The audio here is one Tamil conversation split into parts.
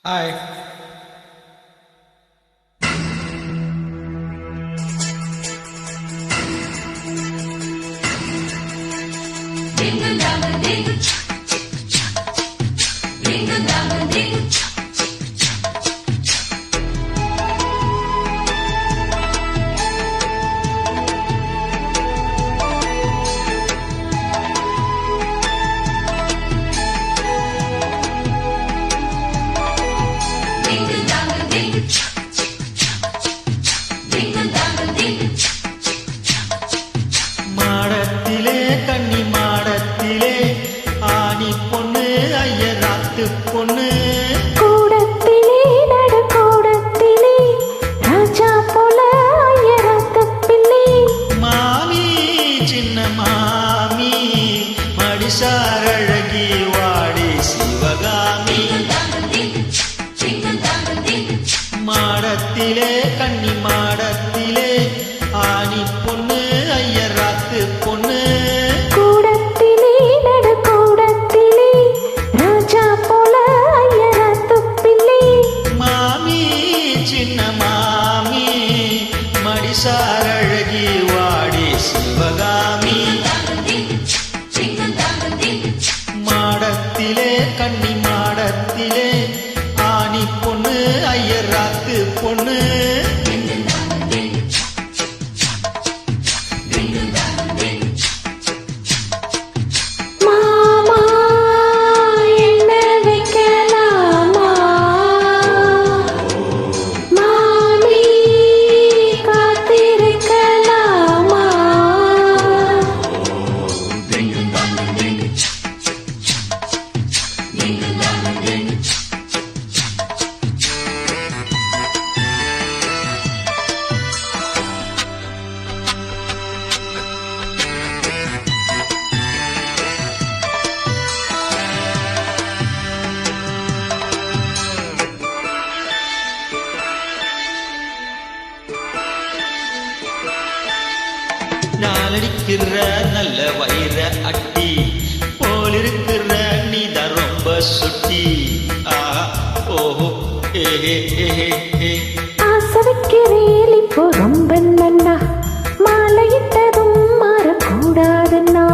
ஹாய். மாடத்திலே கன்னி மாடத்திலே ஆணி பொண்ணு ஐயராத்து பொண்ணு கூடத்திலே நடு கூடத்திலே ராஜா போல ஐயராத்து பிள்ளை மாமி சின்ன மாமி மடிசார் அழகி வாடி சிவகாமி மாடத்திலே கன்னி மாடத்திலே ஆணி பொண்ணு ஐயராத்து பொண்ணு கூடத்திலே நடு கூடத்திலே ராஜா போல ஐயராத்து பிள்ளை மாமி சின்ன மாமி மடிசார் அழகி வாடி சிவகாமி மாடத்திலே கன்னி மாடத்திலே ஆணி பொண்ணு ஐயராத்து பொண்ணு மாமா என்ன வைக்கலாமா மாமி காத்திருக்கலாமா நாளடிக்கிற நல்ல வயிற அட்டி போலிருக்கிற நீதான் ரொம்ப சுட்டி ஆஹா ஓஹோ ஏஹே ஏஹே ஏ ஆசை வைக்கிறேன் இப்போ ரொம்ப நன்னா மாலையிட்டதும் மாறக்கூடாதுன்னா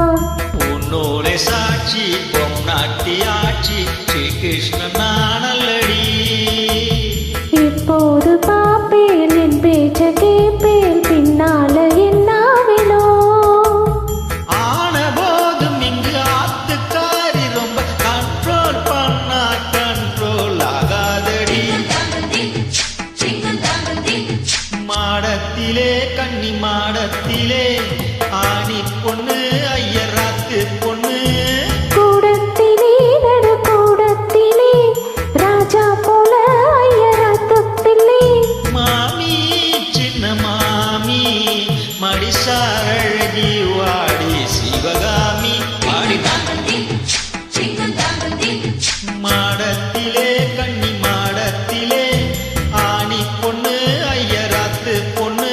உன்னோலே சாட்சி பொன்னாட்டி ஆட்சி ஸ்ரீ கிருஷ்ணன் நானல்லடி இப்போது பாப்பேன் என் பேச்ச கேப்பேன் பின்னால என்ன வேணும் ஆன போதும் இங்கு ஆத்துக்காரி ரொம்ப கண்ட்ரோல் பண்ணா கண்ட்ரோல் ஆகாதடி மாடத்திலே கன்னி மாடத்திலே ஆணி பொண்ணு ஐயராத்து பொண்ணு கூடத்திலே நடு கூடத்திலே ராஜா போல ஐயராத்து பிள்ளை மாமி சின்ன மாமி மடிசார் அழகி வாடி சிவகாமி வாடி மாடத்திலே கன்னி மாடத்திலே ஆணி பொண்ணு ஐயராத்து பொண்ணு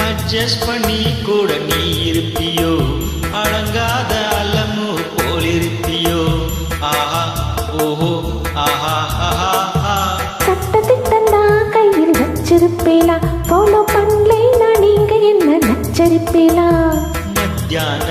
அட்ஜஸ்ட் பண்ணி கூட நீ இருப்பியோ அடங்காத அலமு போலிருப்பியோ ஆஹா ஓஹோ ஆஹா ஆஹா ஆஹா சட்டத்திட்டா கையில் வச்சிருப்பேலா ஃபாலோ பண்ணலைன்னா நீங்க என்ன நச்சரிப்பேலா மத்தியான